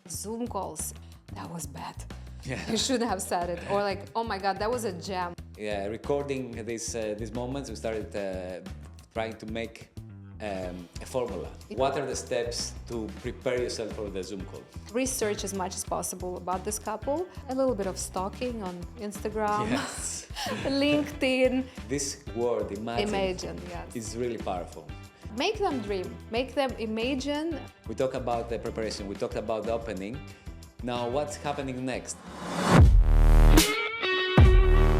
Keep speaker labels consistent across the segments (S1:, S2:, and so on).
S1: Zoom calls, that was bad.
S2: Yeah.
S1: You shouldn't have said it. Or like, oh my God, that was a gem.
S2: Yeah, recording these moments, we started trying to make a formula. What are the steps to prepare yourself for the Zoom call?
S1: Research as much as possible about this couple. A little bit of stalking on Instagram,
S2: Yes.
S1: LinkedIn.
S2: This word, imagine,
S1: Yes.
S2: is really powerful.
S1: Make them dream. Make them imagine.
S2: We talked about the preparation, we talked about the opening. Now, what's happening next?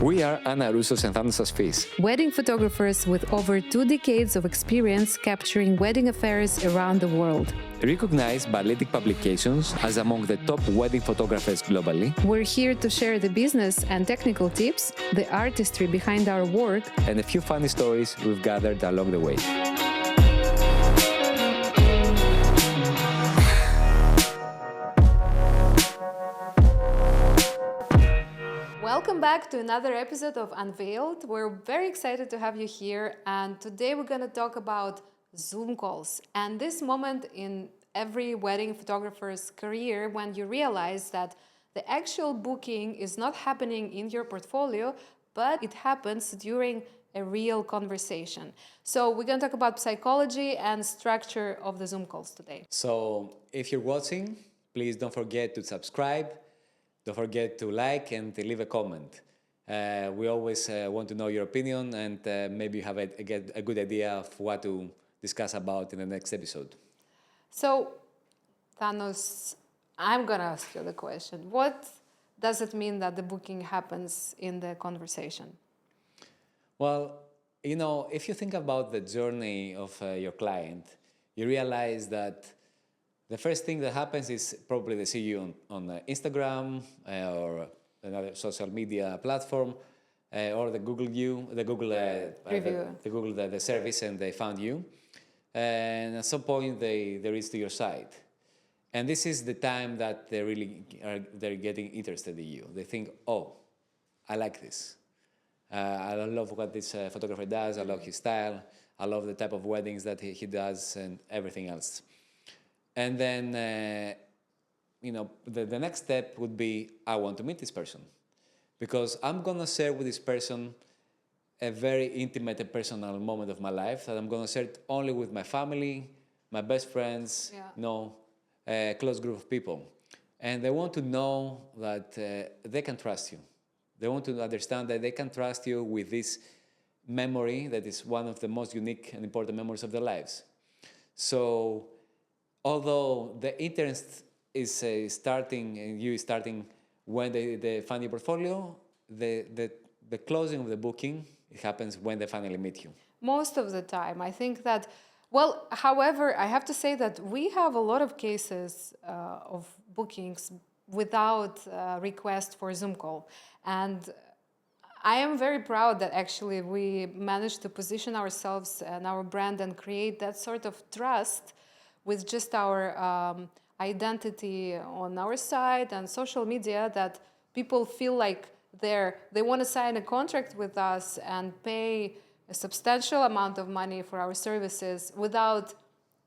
S2: We are Anna Roussos and Thanos Fis.
S1: Wedding photographers with over 2 decades of experience capturing wedding affairs around the world.
S2: Recognized by leading publications as among the top wedding photographers globally.
S1: We're here to share the business and technical tips, the artistry behind our work,
S2: And a few funny stories we've gathered along the way.
S1: Welcome back to another episode of Unveiled. We're very excited to have you here, and today we're going to talk about Zoom calls and this moment in every wedding photographer's career when you realize that the actual booking is not happening in your portfolio, but it happens during a real conversation. So we're going to talk about psychology and structure of the Zoom calls today.
S2: So, if you're watching, please don't forget to subscribe, don't forget to like and to leave a comment. We always want to know your opinion, and maybe you have a good idea of what to discuss about in the next episode.
S1: So, Thanos, I'm going to ask you the question. What does it mean that the booking happens in the conversation?
S2: Well, if you think about the journey of your client, you realize that the first thing that happens is probably they see you on Instagram or another social media platform, or the Google the service, and they found you. And at some point they reach to your site, and this is the time that they're getting interested in you. They think, oh, I like this. I love what this photographer does. I love his style. I love the type of weddings that he does and everything else. And then, the next step would be, I want to meet this person. Because I'm going to share with this person a very intimate and personal moment of my life that I'm going to share it only with my family, my best friends, a close group of people. And they want to know that they can trust you. They want to understand that they can trust you with this memory that is one of the most unique and important memories of their lives. So, although the interest is starting when they find your portfolio, the closing of the booking, it happens when they finally meet you.
S1: Most of the time. I think that, however, I have to say that we have a lot of cases of bookings without request for Zoom call. And I am very proud that actually we managed to position ourselves and our brand and create that sort of trust with just our identity on our site and social media, that people feel like they want to sign a contract with us and pay a substantial amount of money for our services without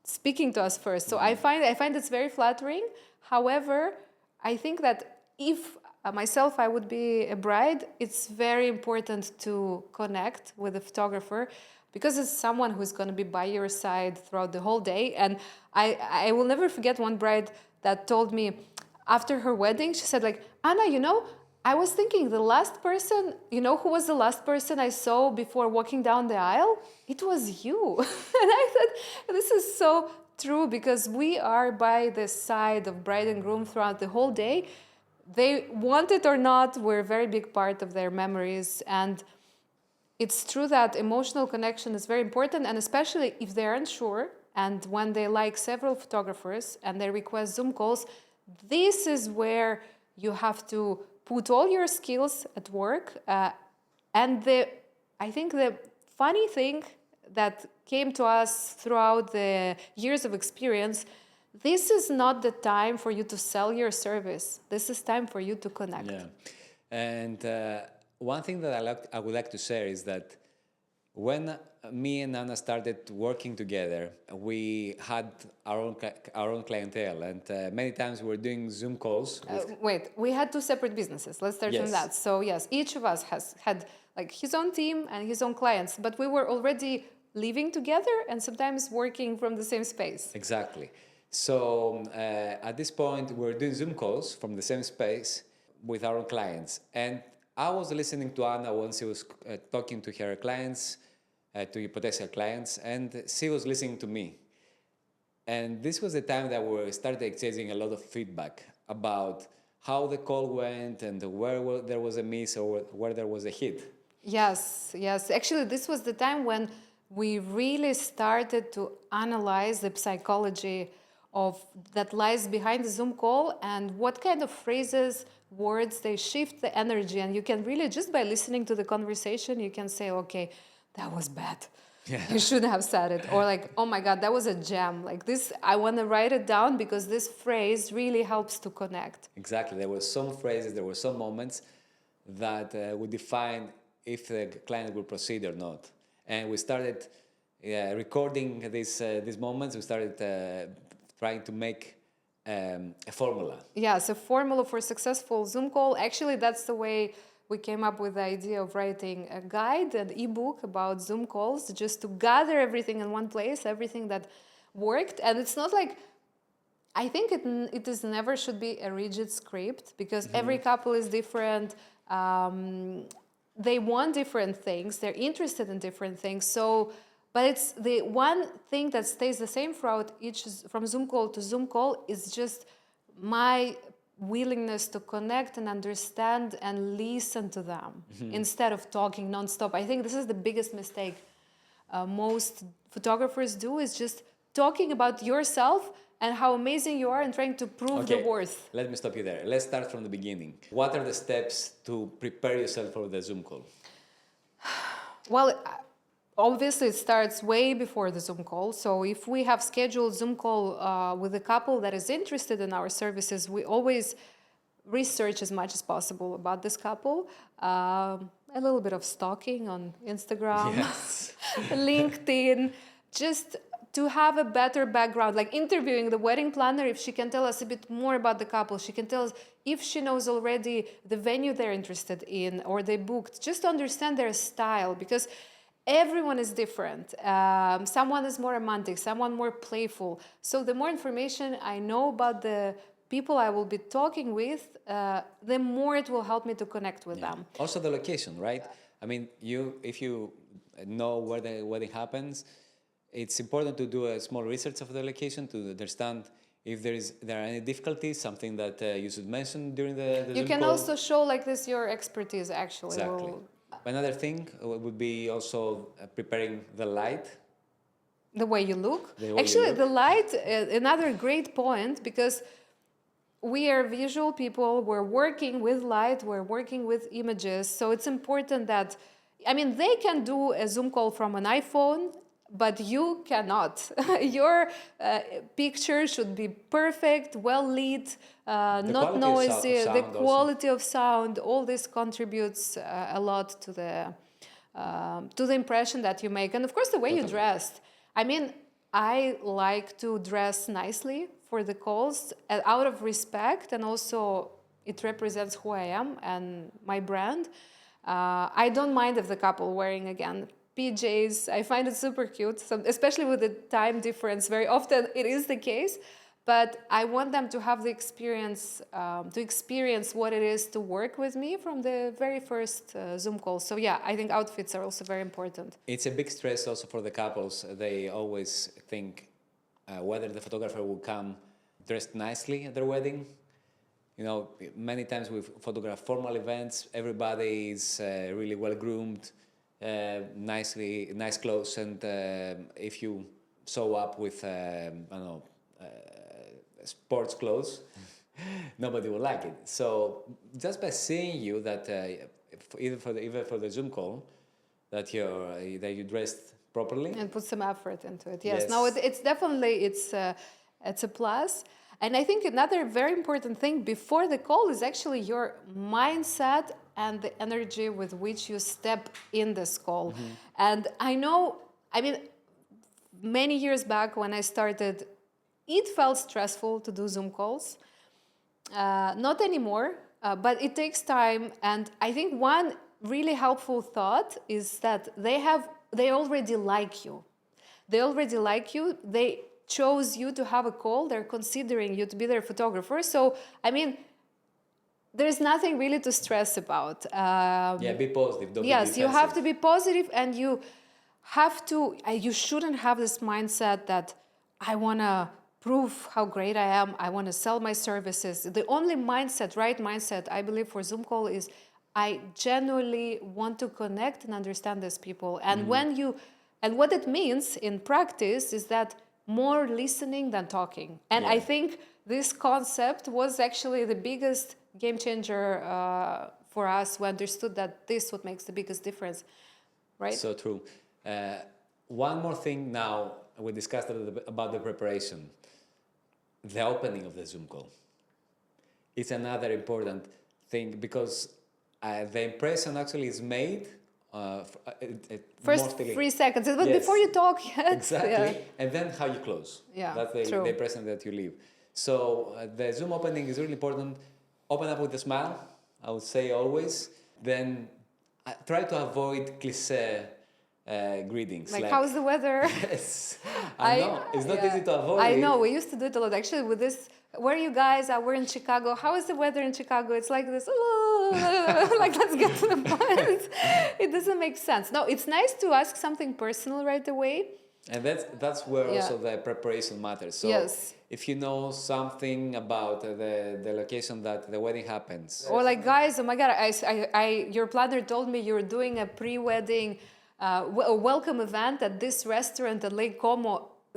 S1: speaking to us first. So I find it's very flattering. However, I think that if myself I would be a bride, it's very important to connect with the photographer, because it's someone who's going to be by your side throughout the whole day. And I will never forget one bride that told me after her wedding, she said, like, Anna, I was thinking the last person, who was the last person I saw before walking down the aisle? It was you. And I thought, this is so true, because we are by the side of bride and groom throughout the whole day. They want it or not, we're a very big part of their memories. And it's true that emotional connection is very important, and especially if they're unsure and when they like several photographers and they request Zoom calls, this is where you have to put all your skills at work. And I think the funny thing that came to us throughout the years of experience, this is not the time for you to sell your service. This is time for you to connect.
S2: Yeah. And one thing that I would like to share is that When me and Anna started working together, we had our own clientele, and many times we were doing Zoom calls with.
S1: Wait, we had two separate businesses. Let's start from
S2: Yes.
S1: that. So yes, each of us has had like his own team and his own clients, but we were already living together and sometimes working from the same space.
S2: Exactly. So at this point, we were doing Zoom calls from the same space with our own clients, and I was listening to Anna when she was talking to her clients, to potential clients, and she was listening to me. And this was the time that we started exchanging a lot of feedback about how the call went and where there was a miss or where there was a hit.
S1: Yes, yes. Actually, this was the time when we really started to analyze the psychology of that lies behind the Zoom call and what kind of phrases, words they shift the energy. And you can really just by listening to the conversation, you can say, okay, that was bad.
S2: Yeah.
S1: You shouldn't have said it. Or like, oh my God, that was a gem. Like this, I want to write it down because this phrase really helps to connect.
S2: Exactly. There were some phrases, there were some moments that would define if the client will proceed or not. And we started recording these moments. We started trying to make a formula.
S1: Yes, a formula for successful Zoom call. Actually, that's the way we came up with the idea of writing a guide, an ebook about Zoom calls, just to gather everything in one place, everything that worked. And it's not like, I think it is never should be a rigid script because every couple is different. They want different things. They're interested in different things. So, but it's the one thing that stays the same throughout each, from Zoom call to Zoom call, is just my willingness to connect and understand and listen to them instead of talking nonstop. I think this is the biggest mistake most photographers do, is just talking about yourself and how amazing you are and trying to prove the worth.
S2: Let me stop you there. Let's start from the beginning. What are the steps to prepare yourself for the Zoom call?
S1: Well, obviously it starts way before the Zoom call. So if we have scheduled Zoom call with a couple that is interested in our services, we always research as much as possible about this couple. A little bit of stalking on Instagram,
S2: Yes.
S1: LinkedIn, just to have a better background, like interviewing the wedding planner. If she can tell us a bit more about the couple, she can tell us if she knows already the venue they're interested in or they booked, just to understand their style, because everyone is different. Someone is more romantic, someone more playful. So the more information I know about the people I will be talking with, the more it will help me to connect with them.
S2: Also the location, right? I mean, if you know where the wedding happens, it's important to do a small research of the location to understand if there are any difficulties, something that you should mention during the
S1: You
S2: Zoom
S1: can
S2: call.
S1: also show like this your expertise actually.
S2: Exactly. Another thing would be also preparing the light.
S1: The way you look.
S2: The way you
S1: Actually,
S2: look.
S1: the light, another great point, because we are visual people, we're working with light, we're working with images, so it's important that, I mean, they can do a Zoom call from an iPhone, but you cannot. Your picture should be perfect, well lit, not noisy. The quality of sound, all this contributes a lot to the impression that you make, and of course the way you dressed. I mean, I like to dress nicely for the calls out of respect, and also it represents who I am and my brand. I don't mind if the couple wearing again PJs. I find it super cute, especially with the time difference. Very often it is the case, but I want them to have the experience, to experience what it is to work with me from the very first Zoom call. So yeah, I think outfits are also very important.
S2: It's a big stress also for the couples. They always think whether the photographer will come dressed nicely at their wedding. You know, many times we photograph formal events. Everybody is really well groomed, nice clothes, and if you show up with I don't know, sports clothes, nobody will like it. So just by seeing you that even for the Zoom call, that you dressed properly
S1: and put some effort into it. Yes.
S2: Yes.
S1: No, it's definitely it's a plus. And I think another very important thing before the call is actually your mindset and the energy with which you step in this call. And I know, I mean, many years back when I started, it felt stressful to do Zoom calls. Not anymore, but it takes time. And I think one really helpful thought is that they already like you. They already like you. They chose you to have a call. They're considering you to be their photographer. So, I mean, there's nothing really to stress about.
S2: Yeah, be positive. Don't be
S1: Yes, you have
S2: defensive.
S1: to be positive, and you have to. You shouldn't have this mindset that I want to prove how great I am. I want to sell my services. The only mindset, right mindset, I believe for Zoom call is I genuinely want to connect and understand these people. And when you, and what it means in practice is that more listening than talking. And I think this concept was actually the biggest game changer for us. We understood that this is what makes the biggest difference, right?
S2: So true. One more thing now, we discussed a little bit about the preparation. The opening of the Zoom call. It's another important thing because the impression actually is made
S1: First
S2: mostly,
S1: 3 seconds, but
S2: Yes.
S1: before you talk yet.
S2: exactly,
S1: Yeah.
S2: and then how you close.
S1: Yeah,
S2: That's
S1: true.
S2: the impression that you leave. So the Zoom opening is really important. Open up with a smile, I would say always. Then try to avoid cliche greetings.
S1: Like, how's the weather?
S2: Yes, I know. It's not easy to avoid
S1: I
S2: it.
S1: know. We used to do it a lot. Actually, with this, where are you guys? We're in Chicago. How is the weather in Chicago? It's like this. Like, let's get to the point. It doesn't make sense. No, it's nice to ask something personal right away.
S2: And that's where also the preparation matters. So
S1: Yes.
S2: if you know something about the location that the wedding happens.
S1: Or like, guys, oh my God, your planner told me you're doing a pre-wedding a welcome event at this restaurant at Lake Como.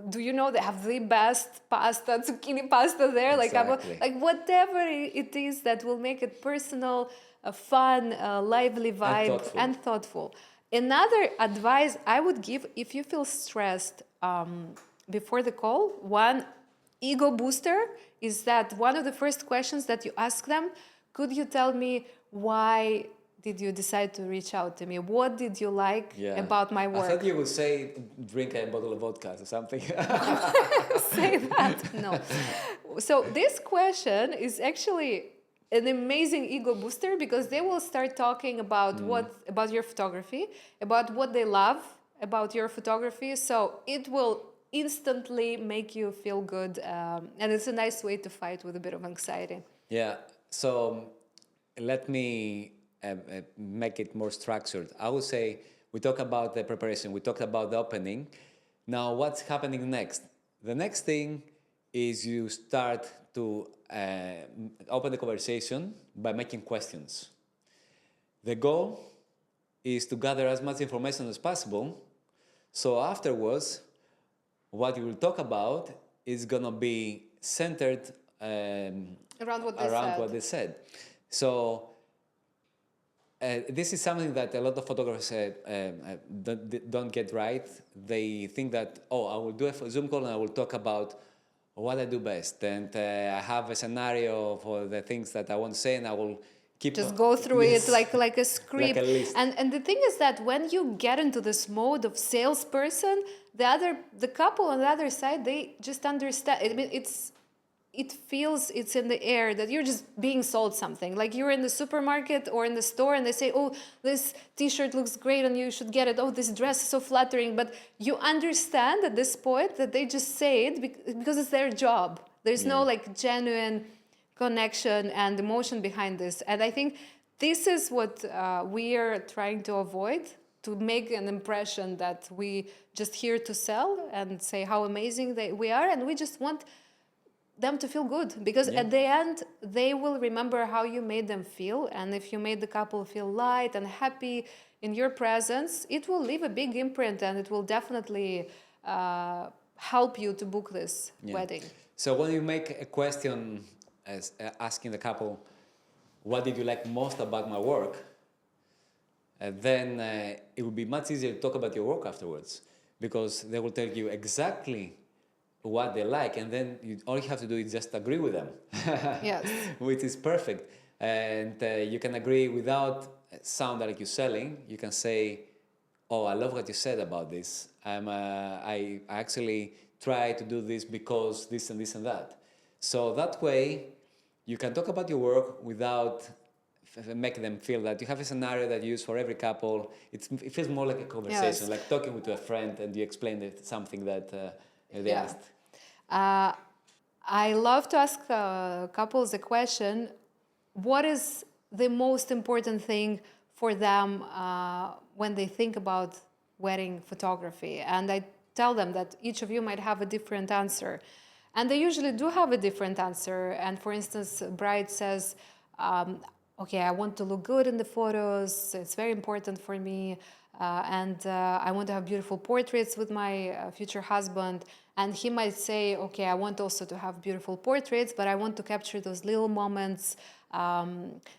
S1: Do you know they have the best pasta, zucchini pasta there?
S2: Exactly.
S1: Like whatever it is that will make it personal, fun, lively vibe, and thoughtful. Another advice I would give if you feel stressed before the call, one ego booster is that one of the first questions that you ask them, could you tell me why did you decide to reach out to me? What did you like about my work?
S2: I thought you would say drink a bottle of vodka or something.
S1: Say that. No. So this question is actually an amazing ego booster because they will start talking about about your photography, about what they love about your photography. So it will instantly make you feel good, and it's a nice way to fight with a bit of anxiety.
S2: Yeah. So let me make it more structured. I would say we talk about the preparation, we talked about the opening. Now, what's happening next? The next thing is you start to open the conversation by making questions. The goal is to gather as much information as possible. So afterwards, what you will talk about is going to be centered
S1: around
S2: what they said. So this is something that a lot of photographers don't get right. They think that, I will do a Zoom call and I will talk about what I do best. And I have a scenario for the things that I want to say and I will keep...
S1: Just go through it like a script.
S2: Like a list.
S1: And the thing is that when you get into this mode of salesperson, the couple on the other side, they just understand. I mean, it feels, it's in the air that you're just being sold something. Like you're in the supermarket or in the store and they say, oh, this t-shirt looks great and you should get it. Oh, this dress is so flattering. But you understand at this point that they just say it because it's their job. There's no like genuine connection and emotion behind this. And I think this is what we are trying to avoid, to make an impression that we just here to sell and say how amazing we are. And we just want them to feel good because at the end they will remember how you made them feel, and if you made the couple feel light and happy in your presence, it will leave a big imprint and it will definitely help you to book this wedding.
S2: So when you make a question as asking the couple, what did you like most about my work, then it will be much easier to talk about your work afterwards because they will tell you exactly what they like, and then all you have to do is just agree with them.
S1: Yes.
S2: Which is perfect. And you can agree without sound like you're selling. You can say, "Oh, I love what you said about this. I actually try to do this because this and this and that." So that way, you can talk about your work without making them feel that you have a scenario that you use for every couple. It feels more like a conversation,
S1: Yes.
S2: like talking with a friend, and you explain something that they
S1: Yeah.
S2: asked.
S1: I love to ask couples a question: what is the most important thing for them when they think about wedding photography? And I tell them that each of you might have a different answer. And they usually do have a different answer. And for instance, bride says, okay, I want to look good in the photos. It's very important for me. And I want to have beautiful portraits with my future husband. And he might say, okay, I want also to have beautiful portraits, but I want to capture those little moments.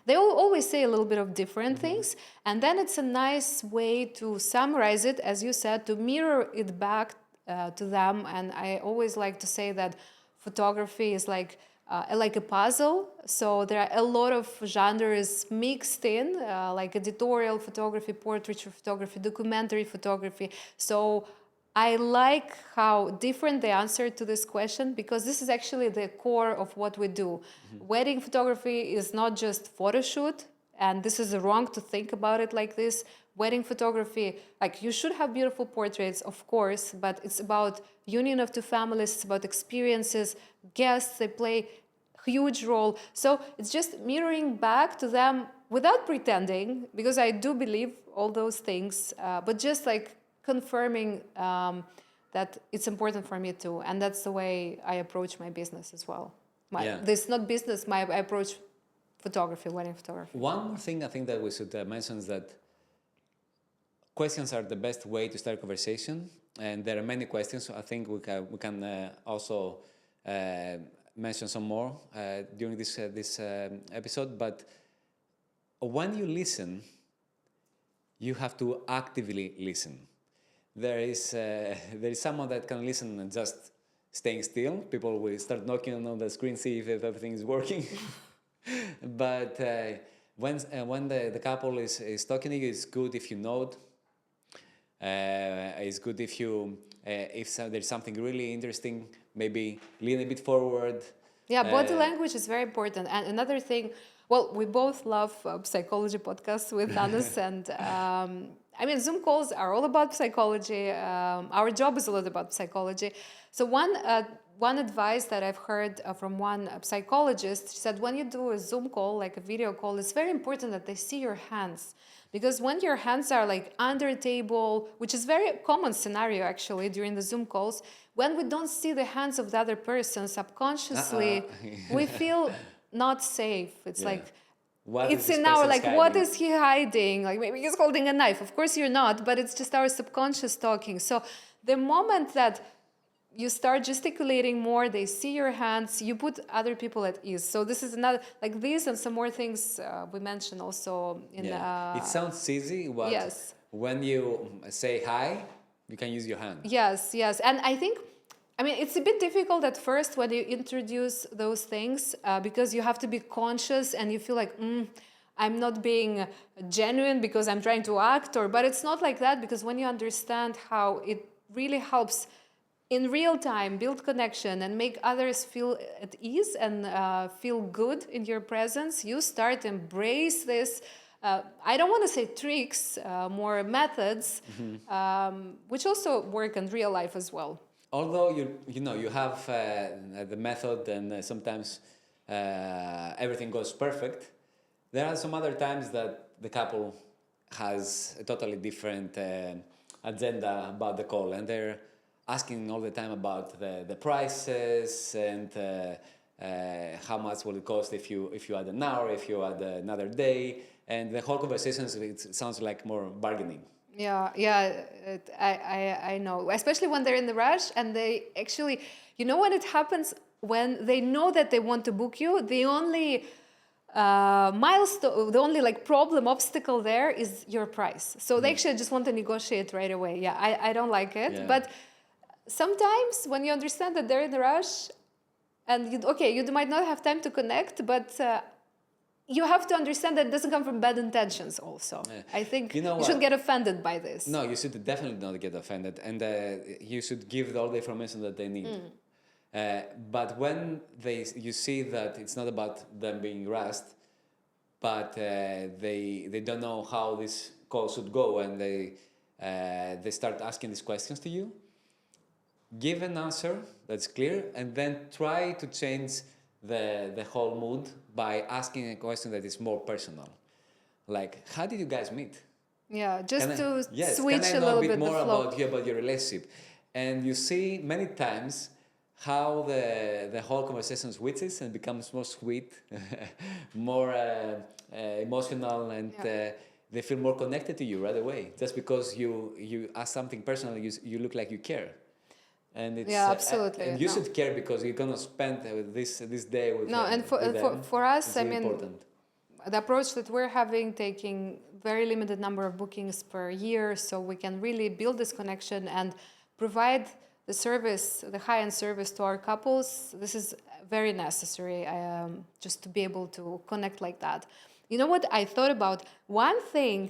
S1: They always say a little bit of different things. And then it's a nice way to summarize it, as you said, to mirror it back to them. And I always like to say that photography is like a puzzle. So there are a lot of genres mixed in, like editorial photography, portraiture photography, documentary photography. So I like how different the answer to this question, because this is actually the core of what we do. Wedding photography is not just photo shoot, and this is wrong to think about it like this. Wedding photography, like, you should have beautiful portraits, of course, but it's about union of two families, it's about experiences, guests, they play huge role. So it's just mirroring back to them without pretending, because I do believe all those things, but just like confirming that it's important for me too. And that's the way I approach my business as well.
S2: Yeah.
S1: This not business, I approach photography, wedding photography.
S2: One more thing I think that we should mention is that questions are the best way to start conversation, and there are many questions. So I think we can also mention some more during this episode. But when you listen, you have to actively listen. There is someone that can listen and just staying still. People will start knocking on the screen, see if everything is working. But when the couple is talking to you, it's good if you nod. It's good if you if there's something really interesting, maybe lean a bit forward.
S1: Yeah, body language is very important. And another thing, well, we both love psychology podcasts with Anas, and I mean, Zoom calls are all about psychology. Our job is a lot about psychology. So one advice that I've heard from one psychologist, she said, when you do a Zoom call, like a video call, it's very important that they see your hands. Because when your hands are like under a table, which is very common scenario actually during the Zoom calls, when we don't see the hands of the other person subconsciously, we feel not safe. It's like,
S2: what
S1: it's
S2: is
S1: in
S2: this
S1: our,
S2: person's
S1: like,
S2: hiding?
S1: what is he hiding? Like, maybe he's holding a knife. Of course you're not, but it's just our subconscious talking. So the moment that you start gesticulating more, they see your hands, you put other people at ease. So this is another, like this and some more things we mentioned also in...
S2: It sounds easy, but
S1: yes.
S2: when you say hi, you can use your hand.
S1: Yes, yes. And I think, I mean, it's a bit difficult at first when you introduce those things because you have to be conscious and you feel like, I'm not being genuine because I'm trying to act, but it's not like that, because when you understand how it really helps in real time build connection and make others feel at ease and feel good in your presence, you start embrace this. I don't want to say tricks, more methods, which also work in real life as well.
S2: Although you have the method and sometimes everything goes perfect, there are some other times that the couple has a totally different agenda about the call, and they're asking all the time about the prices and how much will it cost if you add an hour, if you add another day, and the whole conversation it sounds like more bargaining.
S1: Yeah, I know. Especially when they're in the rush and they actually, when it happens, when they know that they want to book you, the only milestone, the only problem, obstacle there is your price. So they actually just want to negotiate right away. Yeah, I don't like it.
S2: Yeah.
S1: But sometimes when you understand that they're in a rush and you might not have time to connect, but you have to understand that it doesn't come from bad intentions also. I think
S2: You know
S1: you should
S2: what?
S1: get offended by this.
S2: No, you should definitely not get offended, and you should give all the information that they need. But when you see that it's not about them being rushed, but they don't know how this call should go, and they start asking these questions to you, give an answer that's clear, and then try to change the whole mood by asking a question that is more personal. Like, how did you guys meet?
S1: Yeah, just to
S2: Yes,
S1: switch
S2: can I
S1: a
S2: know
S1: little
S2: a bit
S1: bit the
S2: more
S1: flow.
S2: about you, about your relationship? And you see many times how the whole conversation switches and becomes more sweet, more emotional, and
S1: Yeah.
S2: they feel more connected to you right away. Just because you ask something personal, you look like you care. And it's
S1: Yeah, absolutely.
S2: and you
S1: No.
S2: should care because you're gonna spend this day
S1: No, and
S2: with them.
S1: for us,
S2: It's
S1: I
S2: really
S1: mean,
S2: important.
S1: the approach that we're having, taking very limited number of bookings per year, so we can really build this connection and provide the service, the high-end service to our couples. This is very necessary, just to be able to connect like that. You know what I thought about? One thing,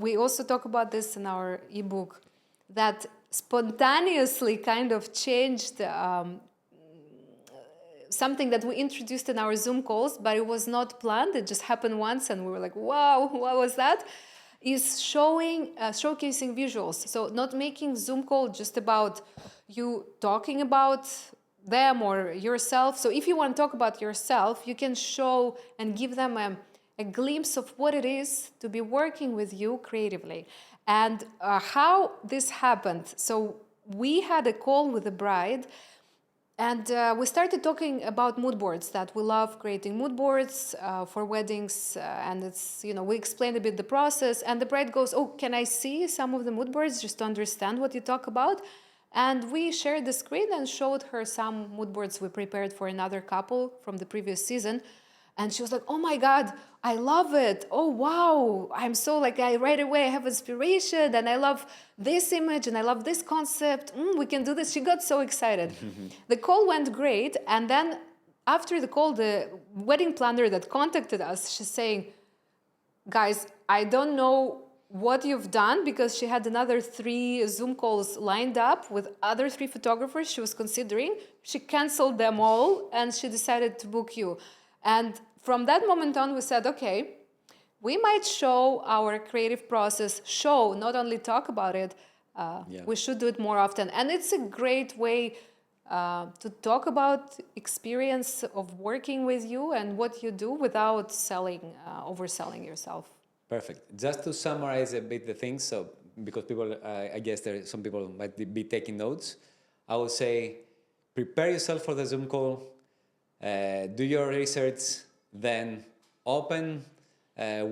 S1: we also talk about this in our ebook, that spontaneously kind of changed something that we introduced in our Zoom calls, but it was not planned. It just happened once, and we were like, "Wow, what was that?" Is showcasing visuals. So not making Zoom call just about you talking about them or yourself. So if you want to talk about yourself, you can show and give them a glimpse of what it is to be working with you creatively, and how this happened. So we had a call with the bride. And we started talking about mood boards, that we love creating mood boards for weddings. And it's, we explained a bit the process. And the bride goes, "Oh, can I see some of the mood boards just to understand what you talk about?" And we shared the screen and showed her some mood boards we prepared for another couple from the previous season. And she was like, "Oh my God, I love it. Oh, wow. I'm so right away I have inspiration, and I love this image, and I love this concept. We can do this." She got so excited. The call went great. And then after the call, the wedding planner that contacted us, she's saying, "Guys, I don't know what you've done," because she had another 3 Zoom calls lined up with other 3 photographers she was considering. She canceled them all, and she decided to book you. And from that moment on, we said, okay, we might show our creative process, not only talk about it. We should do it more often. And it's a great way to talk about experience of working with you and what you do without overselling yourself.
S2: Perfect. Just to summarize a bit the things, so because people, I guess some people might be taking notes, I would say prepare yourself for the Zoom call, do your research, then open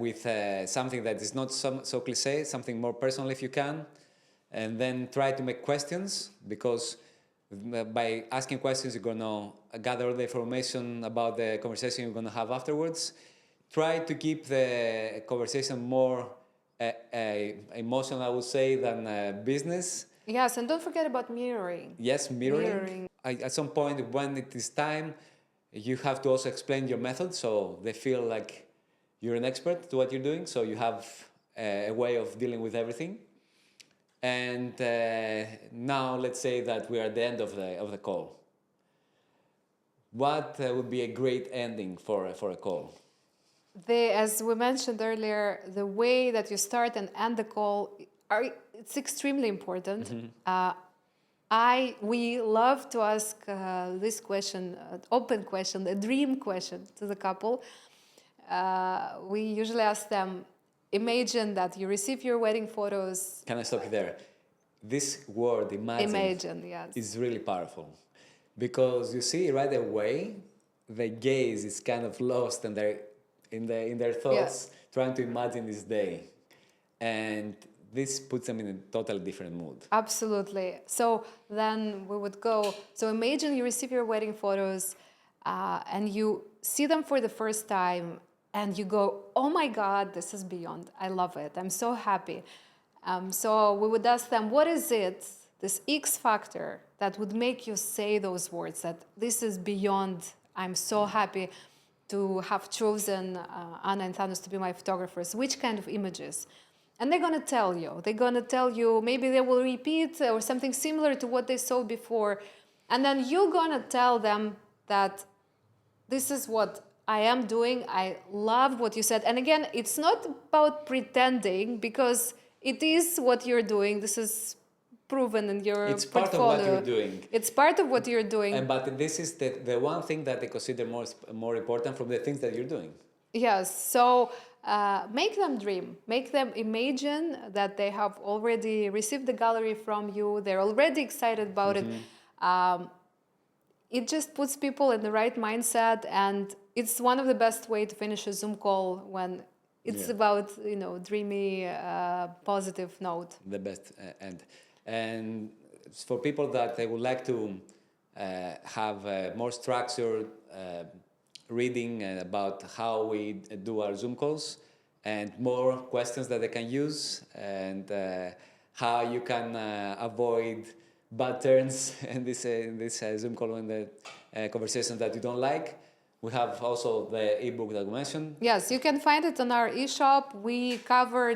S2: with something that is not so cliche, something more personal if you can, and then try to make questions, because by asking questions, you're going to gather all the information about the conversation you're going to have afterwards. Try to keep the conversation more emotional, I would say, than business.
S1: Yes, and don't forget about mirroring.
S2: Yes, mirroring. At some point, when it is time, you have to also explain your method, so they feel like you're an expert to what you're doing, so you have a way of dealing with everything. And now let's say that we are at the end of the call. What would be a great ending for a call?
S1: As we mentioned earlier, the way that you start and end the call, it's extremely important. We love to ask this question, open question, a dream question to the couple. We usually ask them, imagine that you receive your wedding photos.
S2: Can I stop you there? This word, imagine,
S1: yes,
S2: is really powerful. Because you see right away, the gaze is kind of lost in their thoughts, trying to imagine this day. And this puts them in a totally different mood.
S1: Absolutely. So then we would go, so imagine you receive your wedding photos and you see them for the first time and you go, "Oh my God, this is beyond. I love it. I'm so happy." So we would ask them, what is it, this X factor that would make you say those words, that this is beyond, I'm so happy? to have chosen Anna and Thanos to be my photographers, which kind of images. And they're going to tell you. They're going to tell you, maybe they will repeat or something similar to what they saw before. And then you're going to tell them that this is what I am doing. I love what you said. And again, it's not about pretending, because it is what you're doing. This is proven in your
S2: It's
S1: portfolio.
S2: part of what you're doing.
S1: It's part of what you're doing.
S2: But this is the one thing that they consider more important from the things that you're doing.
S1: Yes. So make them dream. Make them imagine that they have already received the gallery from you. They're already excited about it. It just puts people in the right mindset, and it's one of the best way to finish a Zoom call when it's about, dreamy, positive note.
S2: The best end. And for people that they would like to have more structured reading about how we do our Zoom calls, and more questions that they can use, and how you can avoid bad turns in this Zoom call, in the conversation that you don't like. We have also the ebook that we mentioned.
S1: Yes, you can find it on our eShop. We cover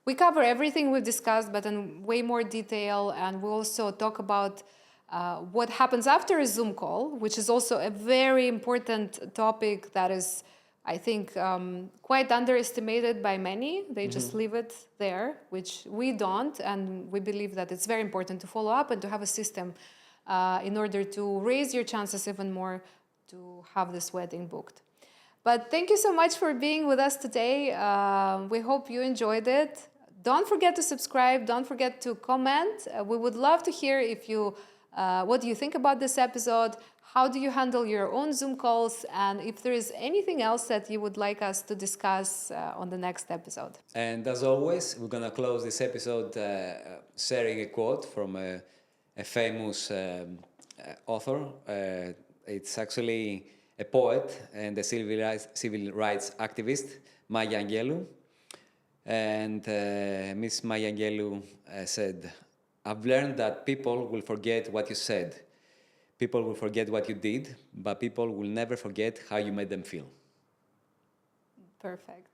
S1: we cover everything we've discussed, but in way more detail. And we also talk about what happens after a Zoom call, which is also a very important topic that is, I think, quite underestimated by many. They just leave it there, which we don't. And we believe that it's very important to follow up and to have a system in order to raise your chances even more to have this wedding booked. But thank you so much for being with us today. We hope you enjoyed it. Don't forget to subscribe. Don't forget to comment. We would love to hear what do you think about this episode? How do you handle your own Zoom calls? And if there is anything else that you would like us to discuss on the next episode.
S2: And as always, we're going to close this episode sharing a quote from a famous author. It's actually a poet and a civil rights activist, Maya Angelou. And Miss Maya Angelou said, "I've learned that people will forget what you said. People will forget what you did, but people will never forget how you made them feel."
S1: Perfect.